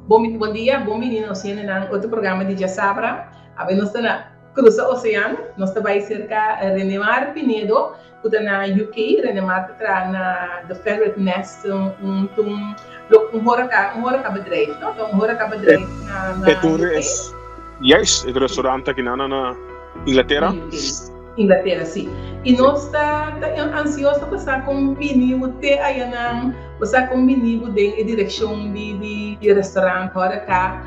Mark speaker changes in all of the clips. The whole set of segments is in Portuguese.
Speaker 1: Bom dia, bom menino, nós temos outro programa de Jassabra. A nós estamos na Cruza Oceano, nós estamos cerca de Renemar Pinedo, que está na UK, Renemar está na The Ferret Nest, hora bedrijf, não? Então, hora bedrijf na UK.
Speaker 2: Yes, het restaurant aqui na Inglaterra.
Speaker 1: Inglaterra, sim. E nós estamos ansiosos para passar com um pneu até aí, passar com um pneu de direção de restaurante, agora cá.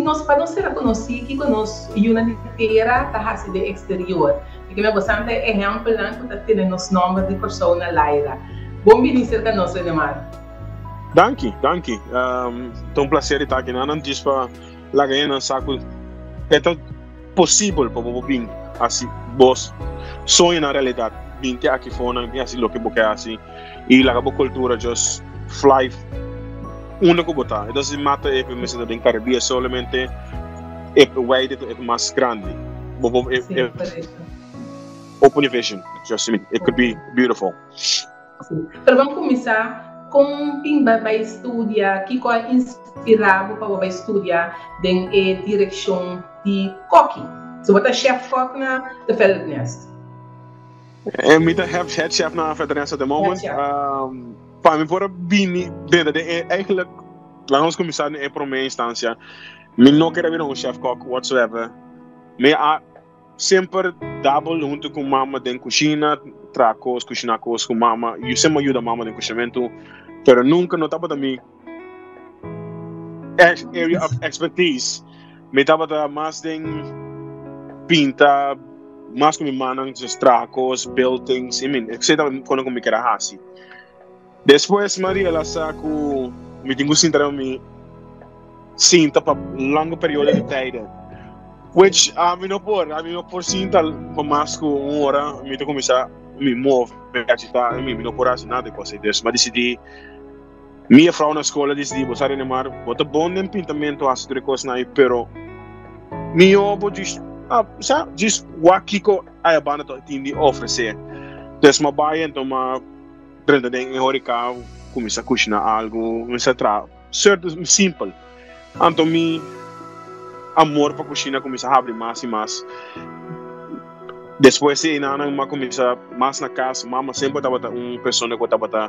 Speaker 1: Nós para não ser conhecidos que conosco uma inteira está assim de exterior. Porque me bastante exemplo lá que está tendo os nomes de pessoas na Laira. Bom vir cerca nós, Renemar.
Speaker 2: Danke. É um prazer estar aqui. Não diz para lá ganhar saco. É possível para o vir assim, vos sonha na realidade. Vir aqui fora, assim, o que você assim, e lá a cultura just fly. Único botar. Então se mata é que me sinto bem Caribe solamente é wide é mais grande. Open vision. Just it could be beautiful.
Speaker 1: Pero vamos começar com quem vai estudar, que vai inspirar para estudar em direção de cooking. So what a chef cook na The Ferret Nest.
Speaker 2: I'm the head chef na Ferret Nest at the moment. Para mim, por bem, eigenlijk, lá nós começamos em primeira instância, eu não quero vir chef cook whatsoever, mas sempre double junto com mama dentro da cozinha, tracos, cozinhar coisas com mama, eu sempre ajudo a mama no cozinhamento, mas nunca não estava também area of expertise, me estava mais em pinta, mais com minha mãe, tracos, buildings, etc. Quando eu me quero assim. Depois, Maria, ela saco, me tenho sentido me sinta para longo período de tempo, which a mim não por sinta para mais que hora, me tenho começar me mover, agitar, me não por assim nada coisa desse, mas decidi, minha frau na escola decidi, você Renemar, bota bom em pintamento as outras coisas aí, pero meu diz, diz o que a banda tem oferecer, desde uma baia então uma Prende em horica, começa a cozinhar algo, começa a trazer, certo, simples. Então, meu amor para a cozinha começa a abrir mais e mais. Depois, se ainda não começa mais na casa, mama sempre estava pessoa que estava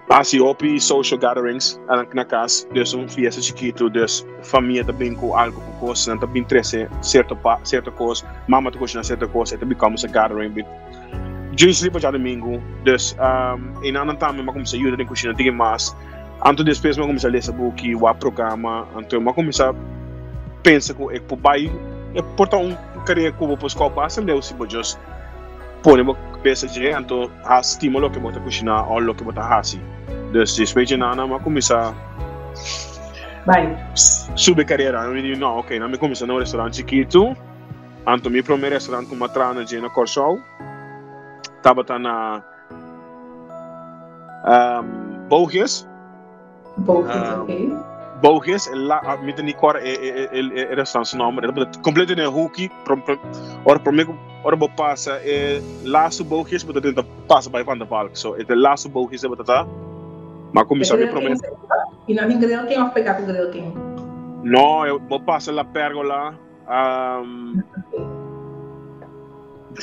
Speaker 2: assim, opi social gatherings na casa, dus fiesta chiquito, dus família também com algo com coisa, também interesse certa coisa, mama está cozinhando certa coisa, então becomes a gathering. Juice lipa já domingo, dus em ano também eu comecei a ajudar em cozinha tem mais. Antes depois eu comecei a ler esse book, o programa, então eu comecei a pensar que eu posso portar carreira que eu vou buscar para eu se vou just pôr uma peça de então a estímulo que eu vou cozinhar ou o que eu vou fazer. Dus depois de nada eu comecei a subir carreira, eu disse não, ok, eu comecei no restaurante chiquito, então meu primeiro restaurante com uma trana de na Corsol. Estava na Bogias.
Speaker 1: Ok.
Speaker 2: Bogias, lá, me tem cor é restaurante nome, completo de Huki, ora primeiro, ora vou passar lá su Bogias, vou tentar passar para Van der Valk, so é lá su Bogias vou tentar, mas começar a primeiro.
Speaker 1: E não tem grilo quem vai pegar com grilo quem?
Speaker 2: Não, eu vou passar lá pergola.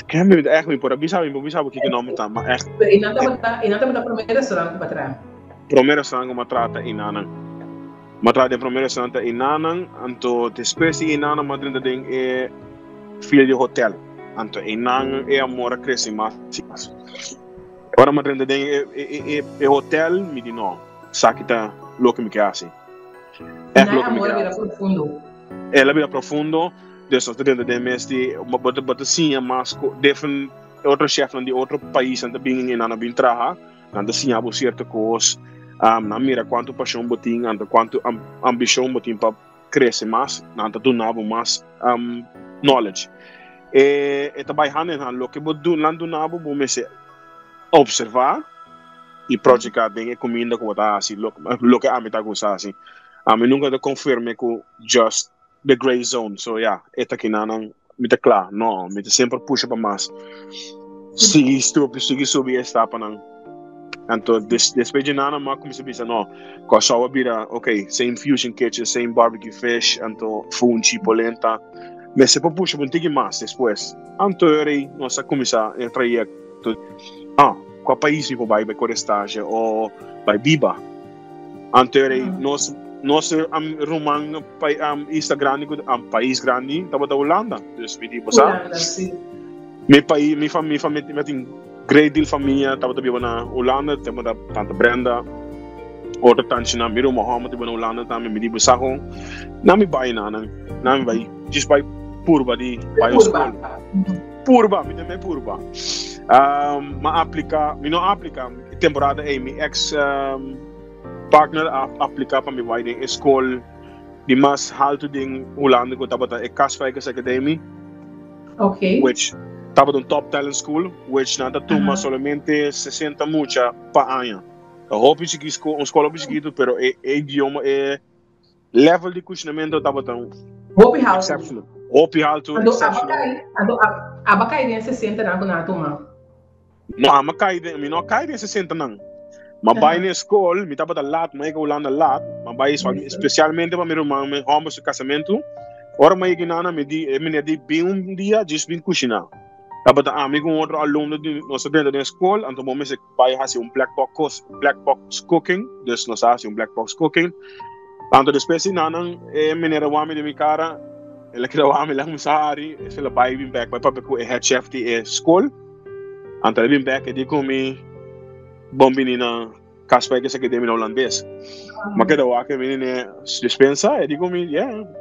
Speaker 2: Kaya may echt por bisa o que nome tá, mas echt.
Speaker 1: E não tá primeiro restaurante para trás.
Speaker 2: Primeiro restaurante que matrata Inanang. Matrata primeiro restaurante Inanang, anto depois de Inanang madrinha tem filho de hotel. Anto Inanang é amor cresce mais. Agora madrinha tem hotel, me diz não. Sakita lo que me quer assim.
Speaker 1: É lo que me quer. Amor profundo.
Speaker 2: Ela vira profundo. Dus als er de meeste, maar zie je maar different outro chef de outro país anda bem na bem traha, anda sim abo certa coisa, na mira quanto paixão botin, anda quanto ambição botin para crescer mais, anda donavo mais knowledge. E também hand in hand, lo que bodo lando nabo bom se observar e projetar bem a comida que botar assim, lo que a mim tá gostando assim, a mim nunca te confirme que just the gray zone, so yeah, esta aqui não me tá claro, não, me tá sempre puxa para mais. Sigue subir esta para não, Então, depois de nada, eu comecei a pensar, não, com a sua vira, ok, same fusion kitchen, same barbecue fish, então, fungi, polenta. Mas se eu puxo um pouquinho mais depois, então, nós começamos a entrar qual país eu vou para a estágio, ou para Biba. Então, nós rumang grande, país grande, estava da Holanda.
Speaker 1: Holanda, sim.
Speaker 2: Minha família tem grande deal família, estava da na Holanda, temos da tante Brenda, outra tante na Miro Mohammed, na Holanda, também me digo saco, não me vai nada, não me vai, just vai purba de vai escola, purba, me também purba. Me não aplica temporada aí, meu ex partner aplica para me vai de escola de mais alto de Holanda, que estava da Casfijkers Academy, which estava no top talent school, which nada turma somente 60 mucha pa ano. Eu hope que uma escola pequena, pero idioma level de questionamento estava tão exceptional. Hope alto, exceptional.
Speaker 1: Abacai de 60 na turma.
Speaker 2: Não, mas cai de 60 não. Mas vai na escola, me estava da lat, mas eu lá na lat, mas vai especialmente para meu irmão, meu homem seu casamento. Ora mas que nada me di bem dia, just bem cozinhar. Tava da amigo outro aluno de nossa dentro da escola, então momento se vai fazer black box cooking, dus nós faz black box cooking. Então depois nada, menina o homem de minha cara, ele queria o homem lá no sari, ele vai vir back, vai para o head chef de escola. Então ele vem back e digo me bombinina Casfijkers Academy holandês. Mas que daí que menina dispensa, e digo me,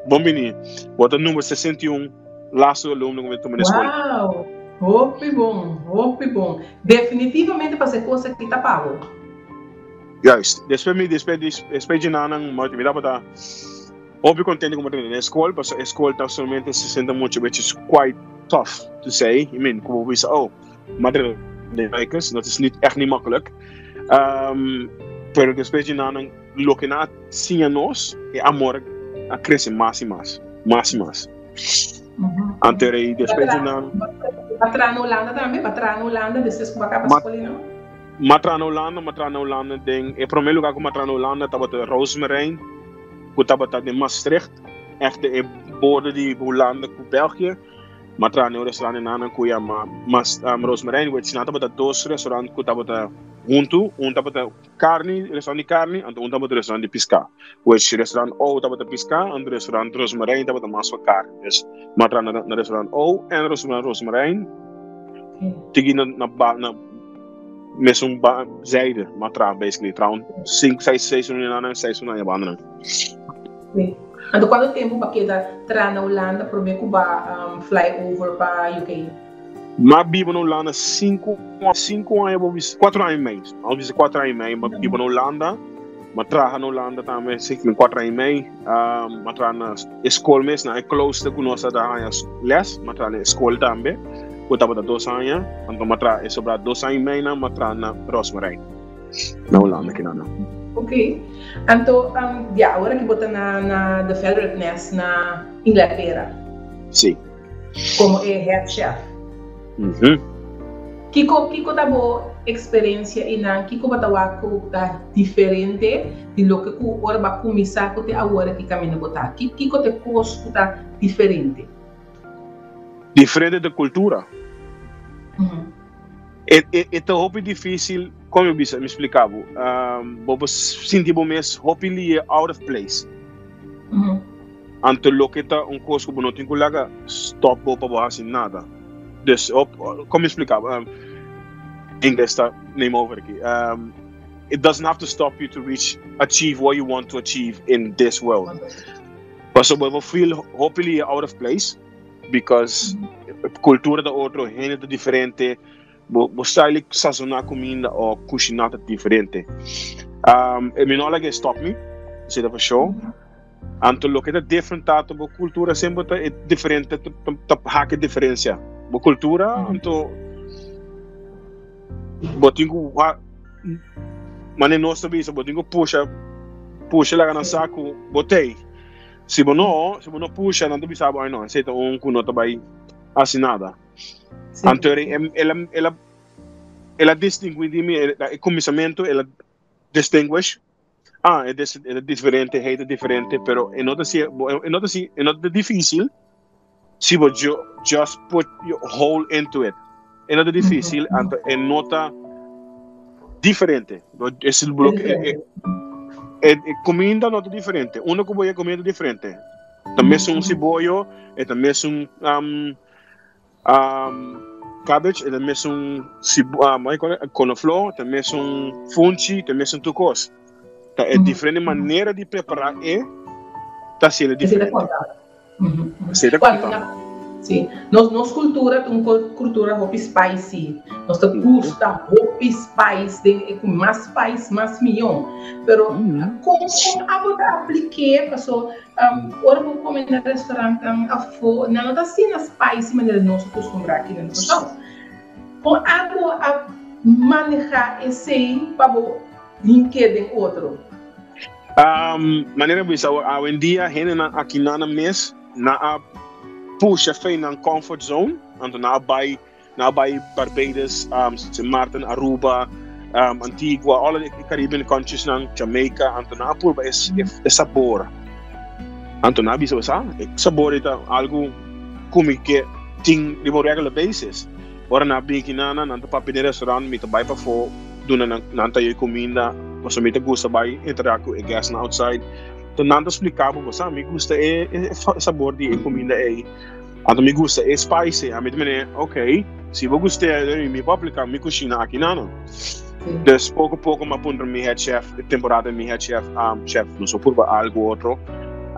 Speaker 2: bombini. Bota número 61, laço aluno que eu estou na escola.
Speaker 1: Uau! Hope bom. Definitivamente para ser coisa que está pago.
Speaker 2: Yes, depois de nada, me dá para óbvio contente como eu na escola, porque a escola está somente 60 muito, which is quite tough to say. I mean, como we say, madre de wijkers, dat is echt niet makkelijk. Pero depois de nada, lo que nada sim a nós é amor a crescer mais e mais. Anterior depois de nada.
Speaker 1: Matra na Holanda também, matra na Holanda, desses que vai para a escola não?
Speaker 2: Matra na Holanda, tem o primeiro lugar que matra na Holanda estava de Roosmarijn, que estava de Maastricht, echt de border de Holanda com België. Matra no restaurante na que é Roosmarijn, which na estava de dois restaurantes que estava de junto, estava de carne, restaurante de carne, e estava de restaurante de pesca. Which restaurante O estava de pesca, e restaurante Roosmarijn estava de massa carne. Dus matra na restaurante O en restaurant Roosmarijn. Tigi na mesmo zijde, matra basically, trouwens 5, 6 seizoenen na 6 seizoenen na banda.
Speaker 1: Sim. Então quanto tempo para que tra na Holanda para ver como fly over para UK?
Speaker 2: Mas vivo na Holanda 5 anos, 4 anos e meio. Ao dizer 4 anos e meio, mas vivo na Holanda, mas trabalho na Holanda também 4 anos e meio. Mas trabalho na escola mesmo, na close com nossa da les, mas trabalho na escola também. Eu estava de 2 anos, então mas trabalho sobre 2 anos e meio, mas trabalho na Roosmarijn, na Holanda que não.
Speaker 1: Ok. Então, agora que botar na The Federal Nest na Inglaterra.
Speaker 2: Sim.
Speaker 1: Como head chef. Kiko tá boa experiência e não Kiko tá diferente de lo que o agora vai começar com agora que caminha botar. Kiko te custo tá diferente.
Speaker 2: Diferente da cultura. É tão difícil, como eu me explicava, eu senti mesmo hopefully out of place. Então, o que está coisa que eu não tenho que stop para fazer nada. Dus, como eu explicava, inglês está name over aqui. It doesn't have to stop you to achieve what you want to achieve in this world. But so we feel hopefully out of place because cultura da outro é diferente. Você ali sazonar comida ou cozinhar diferente. Me não like stop me, se dá para show. Então, o que é diferente da cultura sempre é diferente, há que diferença. A cultura, então, botinho, mas não sabia se botinho puxa lá no saco, botei. Se você não puxa, não deve saber não, se que não vai assinada. Então, ela distingue el comienzo, ela distinguish. Es diferente, es diferente, pero en otro difícil, si vos just put your whole into it. En otro difícil, en nota diferente. Es el bloque. Comida nota diferente. Uno que voy a comer diferente. También es un cebollo, también es un cabbage, también es un coliflor, también es un funchi, también es un tucos. Es diferente manera de preparar está siendo diferente.
Speaker 1: Se sí, nos cultura hop spicy, nos gusta hop spicy, com mais spice, mais mignon, pero como agora apliquei, passou, ora vou comer no restaurante, não tá assim na spicy maneira nós acostumbrar aqui no Natal. Com água a manejar esse para linkar outro.
Speaker 2: Maneira bisa hoje em dia aqui na mes na puxa feio na comfort zone, então na Bahia, Barbados, St. Martin, Aruba, Antigua, all of the Caribbean countries na Jamaica, então na purba é sabor. Então na bisa sa, sabor é algo como que tem de regular basis. Ora na bikinana, na papi de restaurant, me trabalha para fora, duna na tayo comida, mas me gusta vai interact com guests na outside. Então nada explicava, mas me gusta sabor de comida aí. Então me gusta spicy, a mim também ok. Se eu gostar, me vou aplicar minha cozinha aqui não. Então pouco a pouco me aponto meu head chef, temporada meu head chef, chef não só por algo outro.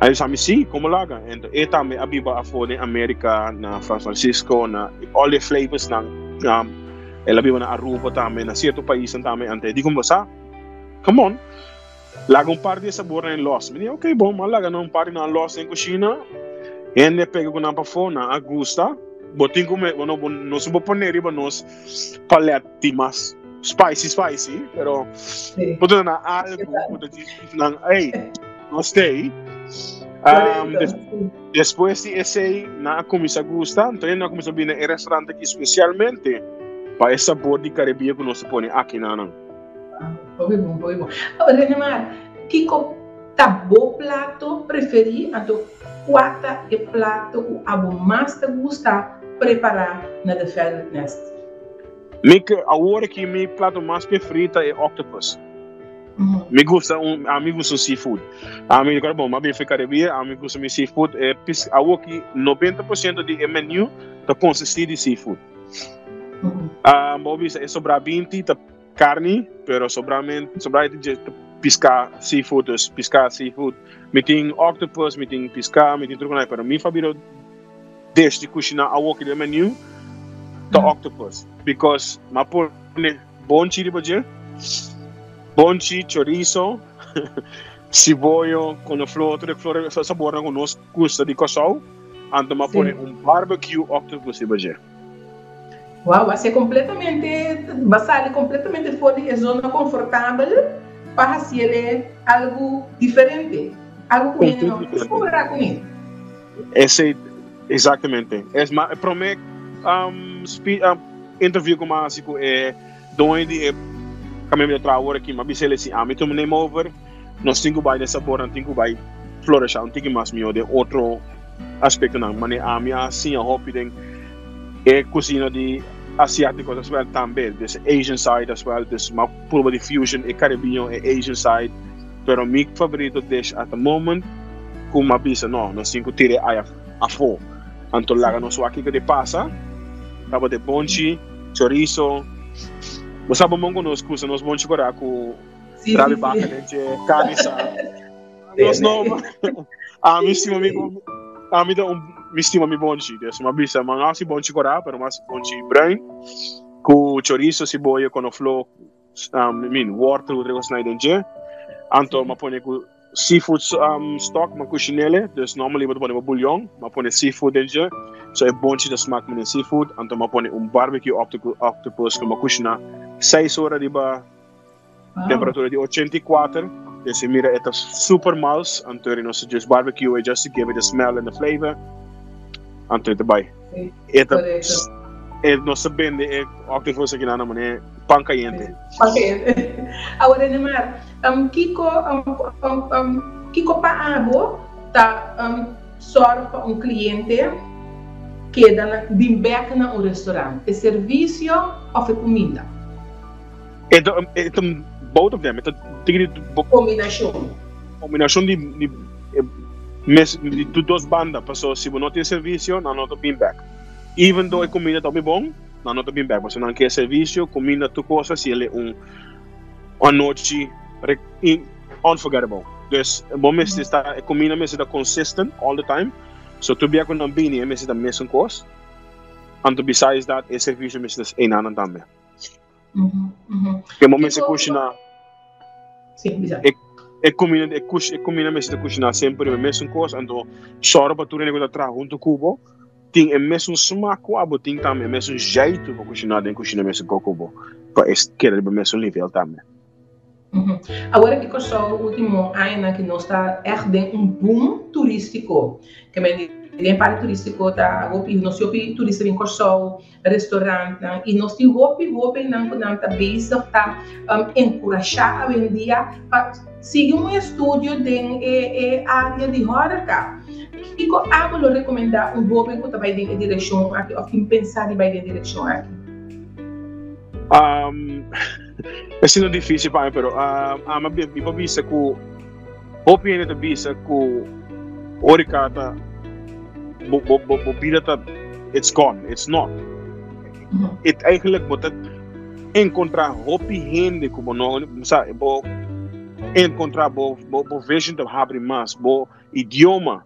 Speaker 2: Aí sabe sim, como laga. Então também a biba a fora na América, na São Francisco, na all the flavors na ela biba na Aruba também, na certo país também. Então digo você, come on. Laga par de sabor em Los. Me digo, ok, bom, mas laga um par na Los em cozinha. E ele pega com a pafona, a gusta. Botin como não se pode poner riba nos palete mais spicy, pero botar na algo, botar na hey, gostei. Depois de esse na comida gusta, então na comida bem no restaurante aqui especialmente para esse sabor de Caribe que nós põe aqui na.
Speaker 1: Foi bom. Renemar, que tabo prato preferi, então quatro é prato o abo mais te gusta preparar na The Feathered Nest.
Speaker 2: Agora que meu prato mais preferido é octopus. Me gusta seafood. A mim agora bom, mas bem ficar bem, a mim gusta seafood é agora que 90% do menu tá consiste de seafood. Bobby é sobrar 20 tá carne, pero sobrar de pescar seafood, meeting octopus, meeting pescar, meeting tudo mais, pero mi favorito dish de cozinhar agora que menu tá octopus, because ma pone bonchi de budget. Bonchi, chorizo, cebollo, con flor, sabor con nos gusta de cosao, antes me pone barbecue octopus de budget.
Speaker 1: Uau, vai ser completamente, vai sair completamente fora da zona confortável para ser algo diferente, algo que não descobrirá com ele.
Speaker 2: Esse, exatamente. Para mim, interview com o Másico é onde kami trabalhar aqui, mas se ele se ame to name over, nós temos que dessa sabor, temos que florescer, temos que mais melhor de outro aspecto não, mas ame assim a hobby den é cozinha de asiático as well também, this Asian side as well, this uma purba de fusion é Caribbean é Asian side, pero meu favorito dish at the moment, como bisa não, nós temos que tirar a fo, então lá nós aqui que de passa, tava de bonchi, chorizo. Você sabe bom conosco, nós vamos chorar com trabe baca de carne sa. Nós não. Me estima me bonchi, desse uma bisa, mas assim bom chorar, pero mais bonchi brain com chorizo, cebola, com flor, water, o negócio na dentro. Então, me põe com seafood stock, uma cochinelle, dus normally we põe bouillon, me põe seafood dentro. So é bonchi de smaak met seafood, então me põe barbecue octopus com uma cozinha 6 horas de temperatura de 84. Esse mira é super mouse, então nós just barbecue just to give it the smell and the flavor. Então é bem. não sabendo o que você quer na mão pan caliente.
Speaker 1: Agora Neymar, Kiko paabo tá só para cliente que dá bimbeca na restaurante, é serviço ou é comida?
Speaker 2: Então both of them. Combinação de duas bandas, porque se você não tem serviço, não tem beanbag. Even though a comida está bom, não tem beanbag. Você não quer serviço, comida tu coisa, se ele uma noite unforgettable. Dus bom mês está a comida mês está consistent all the time. So tu bia com não bem, mês está mesmo coisa. And besides that, a serviço mês está em ano também. Que momento se cozinha.
Speaker 1: Sim, exato.
Speaker 2: comida mês está cozinhar sempre a mesma coisa. Então só para tu negociar atrás junto cubo. Tem o mesmo smaku, abo tem também o mesmo jeito para cozinhar dentro cozinha mesmo cubo. Para querer o mesmo nível também.
Speaker 1: Agora que o último ano que nós está em boom turístico, que é parte turístico tá, nós temos turista em Corsol, restaurante, e nós temos não tá base tá encorajar a vender para seguir estúdio em área de Horeca. E que eu recomendar hopi que vai em direção aqui, ou que pensar em vai em direção aqui.
Speaker 2: É sendo difícil para mim, mas eu penso que o piano da bisa que Horeca tá it's gone, it's not. It eigenlijk moet het encontrar hopi gente como não, sabe, encontrar bo vision de abrir mais, bo idioma,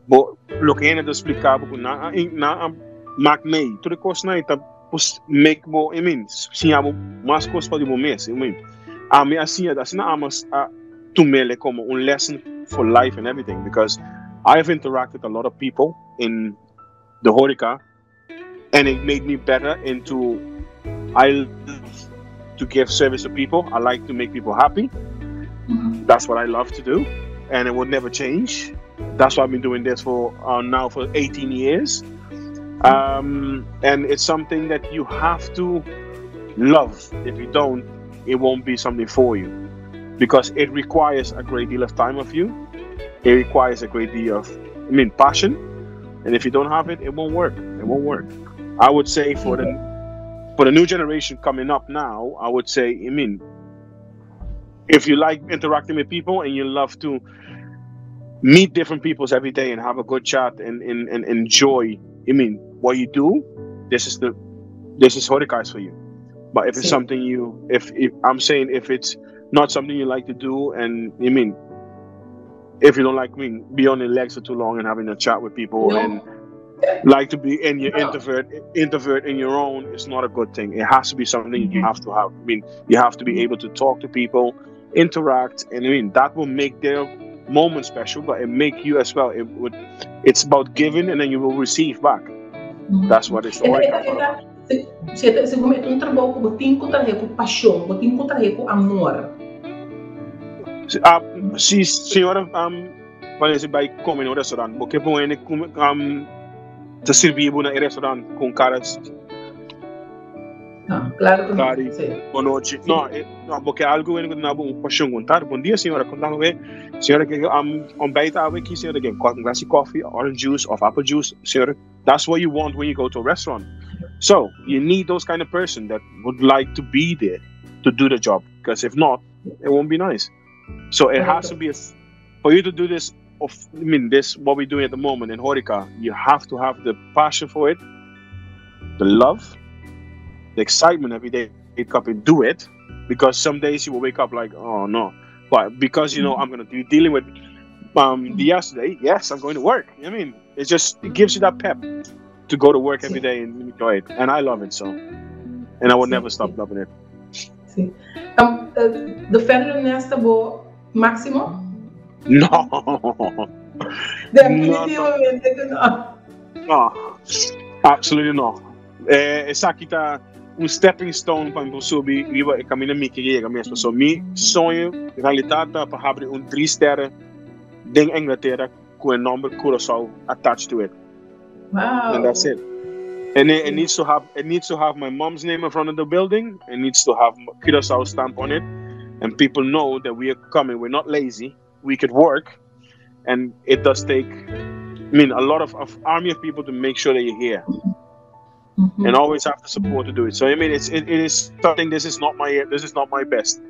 Speaker 2: bo lo que ainda explicava na Mac May, tudo coisa na ita make bo, sim abo mais coisas para o mês, a mim assim na amas to mele como lesson for life and everything, because I've interacted with a lot of people in the Horeca, and it made me better I love to give service to people. I like to make people happy. That's what I love to do, and it will never change. That's why I've been doing this for now for 18 years. And it's something that you have to love. If you don't, it won't be something for you, because it requires a great deal of time of you. It requires a great deal of, passion, and if you don't have it, it won't work. It won't work. I would say for the new generation coming up now, I would say, if you like interacting with people and you love to meet different people every day and have a good chat and enjoy, what you do, this is Horeca for you. But if it's something if I'm saying if it's not something you like to do, and if you don't like be on your legs for too long and having a chat with people and like to be in your introvert in your own, it's not a good thing. It has to be something you have to have. You have to be able to talk to people, interact, and that will make their moment special, but it make you as well. It's about giving, and then you will receive back. That's what it's all about.
Speaker 1: Se comete trabalho que você encontra com paixão, você encontra com amor.
Speaker 2: Se senhora vai comer no restaurante, porque põe te servir no restaurante com caras.
Speaker 1: Claro que não.
Speaker 2: Boa noite. Não, porque algo que não é paixão contar. Bom dia, senhora. Contar com senhora que baita aqui, senhora que um glass of coffee, orange juice, or apple juice, senhora. That's what you want when you go to a restaurant. So you need those kind of person that would like to be there to do the job. Because if not, it won't be nice. So it has to be for you to do this. This what we're doing at the moment in Horeca. You have to have the passion for it, the love, the excitement every day. Wake up and do it, because some days you will wake up like, oh no, but because I'm going to be dealing with the yesterday. Yes, I'm going to work. It gives you that pep to go to work every day and enjoy it, and I love it so, and I will never stop loving it.
Speaker 1: Sim. The federal nesta máximo?
Speaker 2: No.
Speaker 1: Definitivamente no.
Speaker 2: No, absolutely no. Essa aqui tá stepping stone para eu subir e caminhar minha mesmo. So, meu sonho, em realidade, é para abrir 3 estrelas em Inglaterra com o nome Curaçao attached to it.
Speaker 1: Wow.
Speaker 2: And that's it. And it needs to have my mom's name in front of the building. It needs to have Curacao stamp on it, and people know that we are coming. We're not lazy. We could work, and it does take, a lot of army of people to make sure that you're here, and always have the support to do it. So it is something. This is not my best.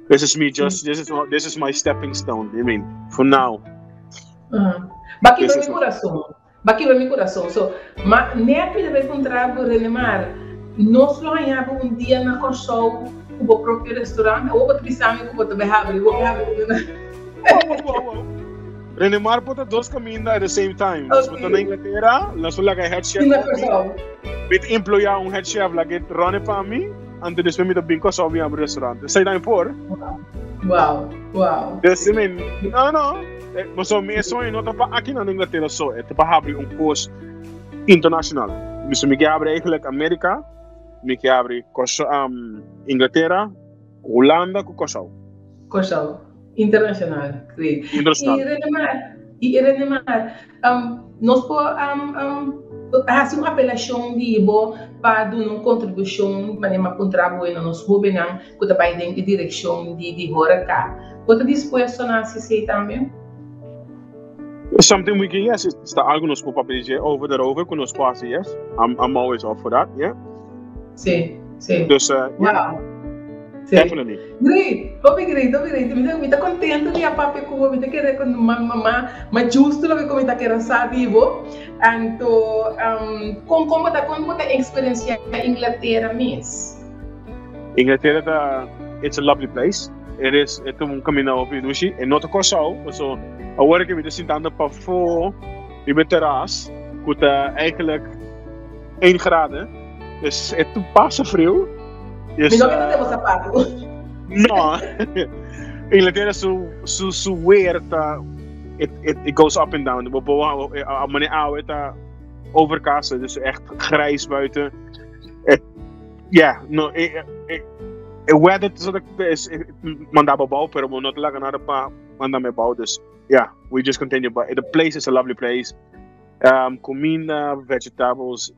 Speaker 2: This is me. This is my stepping stone. For now.
Speaker 1: Baki vai mi coração. So, mas nem vai encontrar o Renemar. Nós lo ganhamos dia na Corsol, o próprio restaurante, ou o pisame que você vai abrir,
Speaker 2: Renemar pode dois caminhos at the same time. Nós estamos na Inglaterra, nós vamos lá head chef. With employer head chef like it run para mim, antes de me dar Corsol we abrir restaurante. Sai daí por.
Speaker 1: Wow.
Speaker 2: No. Mas o meu sonho não está aqui na Inglaterra só, é para abrir curso internacional. Mas me quer abrir eigenlijk América, me quer abrir Inglaterra, Holanda com Corsol.
Speaker 1: Internacional, creio. E Renemar, nós podemos fazer uma apelação de para dar uma contribuição para uma contribuição nos jovens que trabalham em direção de Horeca. Você disposto a assistir também?
Speaker 2: It's something we can, yes. It's algo nos pode pedir over com nos quase, yes. I'm always up for that, yeah.
Speaker 1: Sim.
Speaker 2: Dus,
Speaker 1: wow.
Speaker 2: Yeah. Definitely.
Speaker 1: Great. Me tá contento de a papi com me tá querendo com mas justo lo que como tá querendo saber, então, como tá experiência na Inglaterra mesmo?
Speaker 2: Inglaterra it's a lovely place. It's caminho op Inushi en not Corsol, so agora que me estou sentando para fora e me terras, que está eigenlijk 1 grado, dus é tu passa frio.
Speaker 1: Mas não que temos sapato.
Speaker 2: Não. Inglaterra su weer it goes up and down. Wanneer het overcast, dus echt grijs buiten. Het weather is mandaba bouw, pero not laga nada pa mandame bouw. Dus we just continue. But the place is a lovely place. Comida, vegetables,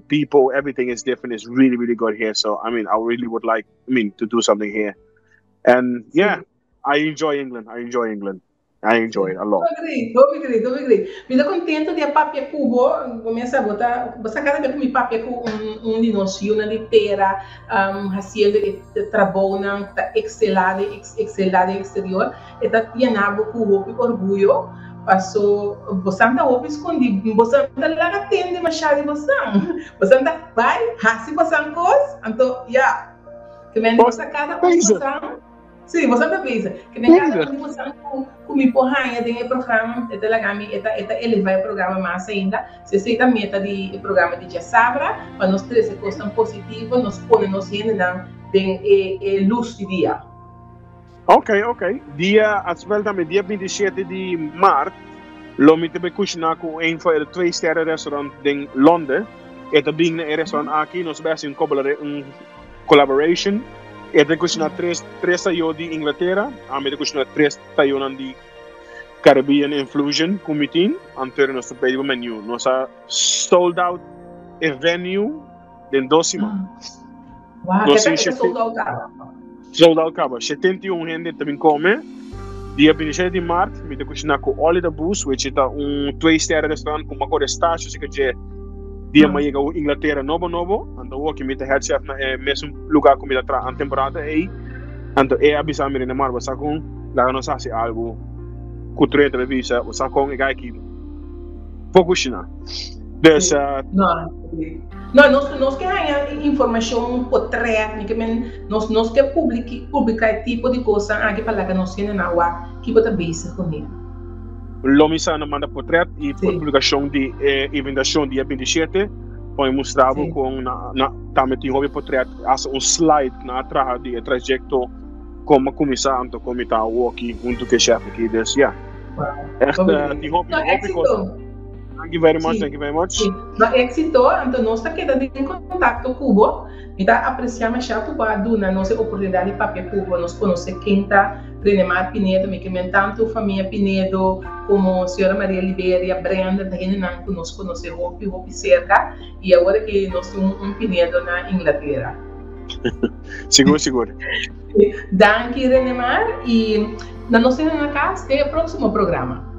Speaker 2: people, everything is different. It's really, really good here. So I really would like to do something here. And I enjoy England. I enjoy it a lot.
Speaker 1: Great. Me dá contento de a papia cubo, começa a botar, você cada vez que me papia com dinossauro na litera, fazendo trabalho tá excelente exterior, está tienado com orgulho, passou bastante roupa escondida, bastante lá atende machado bastante vai, assim bastante coisa, então que me nossa cada coisa. Sim, você não pensa que nem cada contribuição com me porranha tem programa, elevar o programa mais ainda. Se a meta de programa de Jassabra, para nós ter essa questão positiva, nós podemos generar luz de dia.
Speaker 2: Ok. Dia 27 de maart, loop ik bij Kushna com een van de 2-sterren restaurant in Londen. Het is een restaurant aqui, nós best een collaboration. Ete cucina 3 tayo di Inglaterra, ame cucina 3 tayo di Caribbean Infusion Committee, antero nostro pedido menu. Nossa sold out a venue den dosima.
Speaker 1: Wow, que sold out acaba.
Speaker 2: Sold out acaba. 71 gente também come. Dia 27 de março, me cucina com Oli da Bus, which is 2-sterren restaurant com uma cor estácio, se quer dia mais a Inglaterra novo, então aqui me head chef na mesmo lugar como ele tra temporada aí, então avisar me na mar você com lá não sabe algo cultura televisa você com aqui pouco china dus nós que ganhar informação por trás que nós que publicar tipo de coisa aqui para que nós tenha na água que pode base com ele. Lomisa nos manda portrait e publicação de inventação dia 27 põe mostrado com também tem hobby portrait as slide na atrás de trajeto como começar então como está o aqui junto com o chefe aqui dus echt die hobby Thank you very much.
Speaker 1: Na éxito, então nós está quedando em contato com o Cubo, e está apreciando mais chato para dar nossa oportunidade de papel Cubo, nós conhecemos quem está Renemar Pinedo, me que tanto família Pinedo como a senhora Maria Liberia, Brenda, da gente não nos conhece Hopi cerca, e agora que nós temos Pinedo na Inglaterra.
Speaker 2: Seguro.
Speaker 1: Danke, Renemar, e na nossa casa, até o próximo programa.